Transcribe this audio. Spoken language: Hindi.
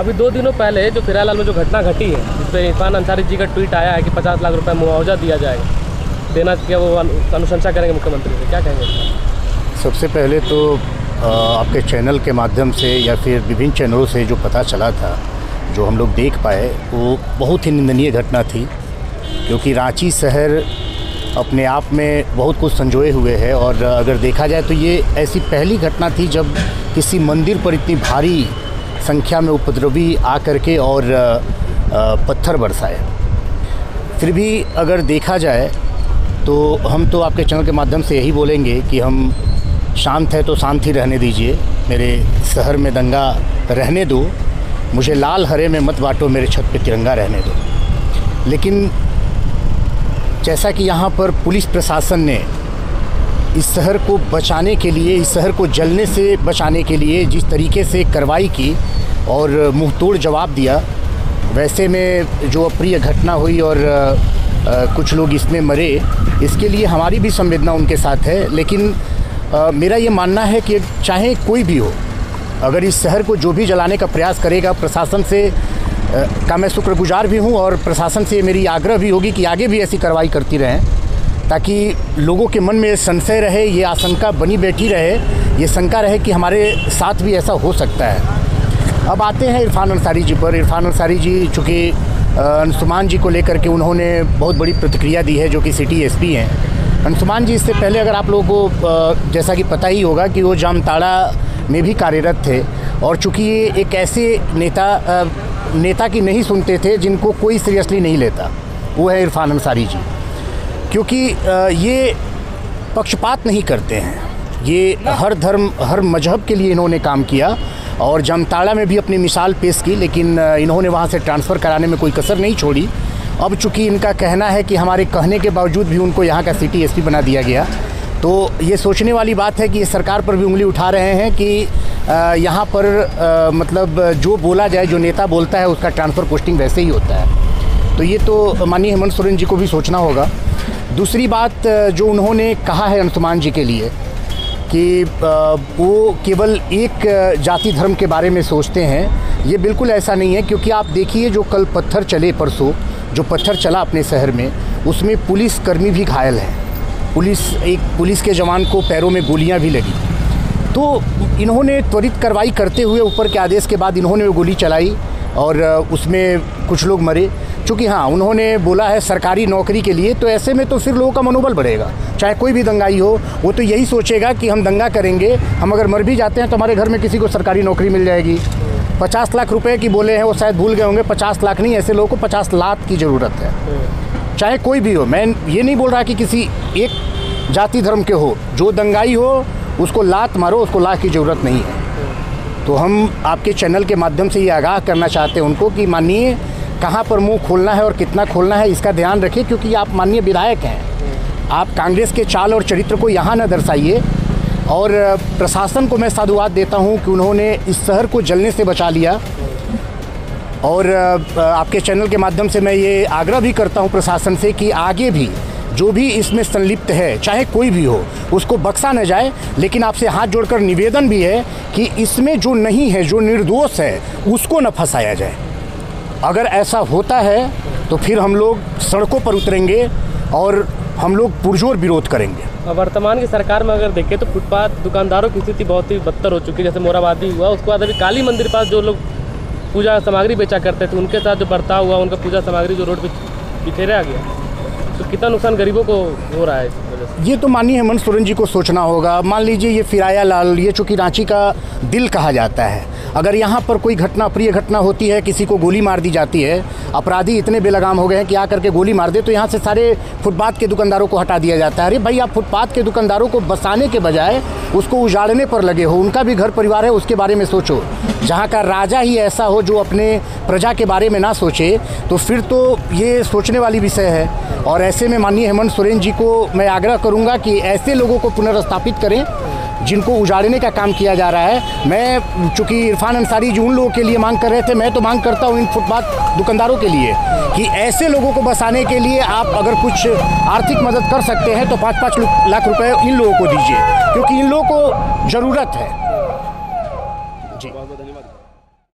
अभी 2 दिनों पहले जो फिरालाल में जो घटना घटी है, जिस पर इरफान अंसारी जी का ट्वीट आया है कि 50 लाख रुपए मुआवजा दिया जाएगा, देना क्या वो अनुशंसा करेंगे मुख्यमंत्री से, क्या कहेंगे? सबसे पहले तो आपके चैनल के माध्यम से या फिर विभिन्न चैनलों से जो पता चला था, जो हम लोग देख पाए, वो बहुत ही निंदनीय घटना थी। क्योंकि रांची शहर अपने आप में बहुत कुछ संजोए हुए है और अगर देखा जाए तो ये ऐसी पहली घटना थी जब किसी मंदिर पर इतनी भारी संख्या में उपद्रवी आकर के और पत्थर बरसाए। फिर भी अगर देखा जाए तो हम तो आपके चैनल के माध्यम से यही बोलेंगे कि हम शांत है तो शांत ही रहने दीजिए, मेरे शहर में दंगा रहने दो, मुझे लाल हरे में मत बांटो, मेरे छत पे तिरंगा रहने दो। लेकिन जैसा कि यहाँ पर पुलिस प्रशासन ने इस शहर को बचाने के लिए, इस शहर को जलने से बचाने के लिए जिस तरीके से कार्रवाई की और मुंहतोड़ जवाब दिया, वैसे में जो अप्रिय घटना हुई और कुछ लोग इसमें मरे, इसके लिए हमारी भी संवेदना उनके साथ है। लेकिन मेरा ये मानना है कि चाहे कोई भी हो, अगर इस शहर को जो भी जलाने का प्रयास करेगा, प्रशासन से का मैं शुक्रगुजार भी हूँ और प्रशासन से मेरी आग्रह भी होगी कि आगे भी ऐसी कार्रवाई करती रहें, ताकि लोगों के मन में संशय रहे, ये आशंका बनी बैठी रहे, ये शंका रहे कि हमारे साथ भी ऐसा हो सकता है। अब आते हैं इरफान अंसारी जी पर। इरफान अंसारी जी चूँकि अंशुमान जी को लेकर के उन्होंने बहुत बड़ी प्रतिक्रिया दी है, जो कि सिटी एसपी हैं। अंशुमान जी इससे पहले अगर आप लोगों को जैसा कि पता ही होगा कि वो जामताड़ा में भी कार्यरत थे और चूँकि ये एक ऐसे नेता की नहीं सुनते थे जिनको कोई सीरियसली नहीं लेता, वो है इरफान अंसारी जी। क्योंकि ये पक्षपात नहीं करते हैं, ये हर धर्म हर मजहब के लिए इन्होंने काम किया और जामताड़ा में भी अपनी मिसाल पेश की, लेकिन इन्होंने वहाँ से ट्रांसफ़र कराने में कोई कसर नहीं छोड़ी। अब चूँकि इनका कहना है कि हमारे कहने के बावजूद भी उनको यहाँ का सिटी एसपी बना दिया गया, तो ये सोचने वाली बात है कि ये सरकार पर भी उंगली उठा रहे हैं कि यहाँ पर मतलब जो बोला जाए, जो नेता बोलता है उसका ट्रांसफ़र पोस्टिंग वैसे ही होता है। तो ये तो माननीय हेमंत सोरेन जी को भी सोचना होगा। दूसरी बात जो उन्होंने कहा है अंशुमान जी के लिए कि वो केवल एक जाति धर्म के बारे में सोचते हैं, ये बिल्कुल ऐसा नहीं है। क्योंकि आप देखिए जो कल पत्थर चले, परसों जो पत्थर चला अपने शहर में, उसमें पुलिसकर्मी भी घायल हैं, एक पुलिस के जवान को पैरों में गोलियां भी लगी। तो इन्होंने त्वरित कार्रवाई करते हुए ऊपर के आदेश के बाद इन्होंने वो गोली चलाई और उसमें कुछ लोग मरे। चूँकि हाँ, उन्होंने बोला है सरकारी नौकरी के लिए, तो ऐसे में तो फिर लोगों का मनोबल बढ़ेगा। चाहे कोई भी दंगाई हो, वो तो यही सोचेगा कि हम दंगा करेंगे, हम अगर मर भी जाते हैं तो हमारे घर में किसी को सरकारी नौकरी मिल जाएगी। 50 लाख रुपए की बोले हैं, वो शायद भूल गए होंगे, 50 लाख नहीं, ऐसे लोगों को 50 लाख की ज़रूरत है। चाहे कोई भी हो, मैं ये नहीं बोल रहा कि किसी एक जाति धर्म के हो, जो दंगाई हो उसको लात मारो, उसको लाख की ज़रूरत नहीं है। तो हम आपके चैनल के माध्यम से ये आगाह करना चाहते हैं उनको कि माननीय कहाँ पर मुंह खोलना है और कितना खोलना है, इसका ध्यान रखिए। क्योंकि आप माननीय विधायक हैं, आप कांग्रेस के चाल और चरित्र को यहाँ न दर्शाइए। और प्रशासन को मैं साधुवाद देता हूँ कि उन्होंने इस शहर को जलने से बचा लिया। और आपके चैनल के माध्यम से मैं ये आग्रह भी करता हूँ प्रशासन से कि आगे भी जो भी इसमें संलिप्त है, चाहे कोई भी हो, उसको बख्शा न जाए। लेकिन आपसे हाथ जोड़कर निवेदन भी है कि इसमें जो नहीं है, जो निर्दोष है, उसको न फंसाया जाए। अगर ऐसा होता है तो फिर हम लोग सड़कों पर उतरेंगे और हम लोग पुरजोर विरोध करेंगे। वर्तमान की सरकार में अगर देखें तो फुटपाथ दुकानदारों की स्थिति बहुत ही बदतर हो चुकी है। जैसे मोराबादी हुआ, उसके बाद अभी काली मंदिर पास जो लोग पूजा सामग्री बेचा करते थे, उनके साथ जो बर्ताव हुआ, उनका पूजा सामग्री जो रोड पर बिखेरा गया, तो कितना नुकसान गरीबों को हो रहा है इस वजह से। ये तो माननीय हेमंत सोरेन जी को सोचना होगा। मान लीजिए ये फिरायालाल, ये चूँकि रांची का दिल कहा जाता है, अगर यहाँ पर कोई घटना, प्रिय घटना होती है, किसी को गोली मार दी जाती है, अपराधी इतने बेलगाम हो गए हैं कि आकर के गोली मार दे, तो यहाँ से सारे फुटपाथ के दुकानदारों को हटा दिया जाता है। अरे भाई, आप फुटपाथ के दुकानदारों को बसाने के बजाय उसको उजाड़ने पर लगे हो। उनका भी घर परिवार है, उसके बारे में सोचो। जहाँ का राजा ही ऐसा हो जो अपने प्रजा के बारे में ना सोचे, तो फिर तो ये सोचने वाली विषय है। और ऐसे में माननीय हेमंत सोरेन जी को मैं आग्रह करूँगा कि ऐसे लोगों को पुनर्स्थापित करें जिनको उजाड़ने का काम किया जा रहा है। मैं चूँकि इरफान अंसारी जी उन लोगों के लिए मांग कर रहे थे, मैं तो मांग करता हूँ इन फुटपाथ दुकानदारों के लिए कि ऐसे लोगों को बसाने के लिए आप अगर कुछ आर्थिक मदद कर सकते हैं तो 5-5 लाख रुपए इन लोगों को दीजिए, क्योंकि इन लोगों को ज़रूरत है। जी, बहुत बहुत धन्यवाद।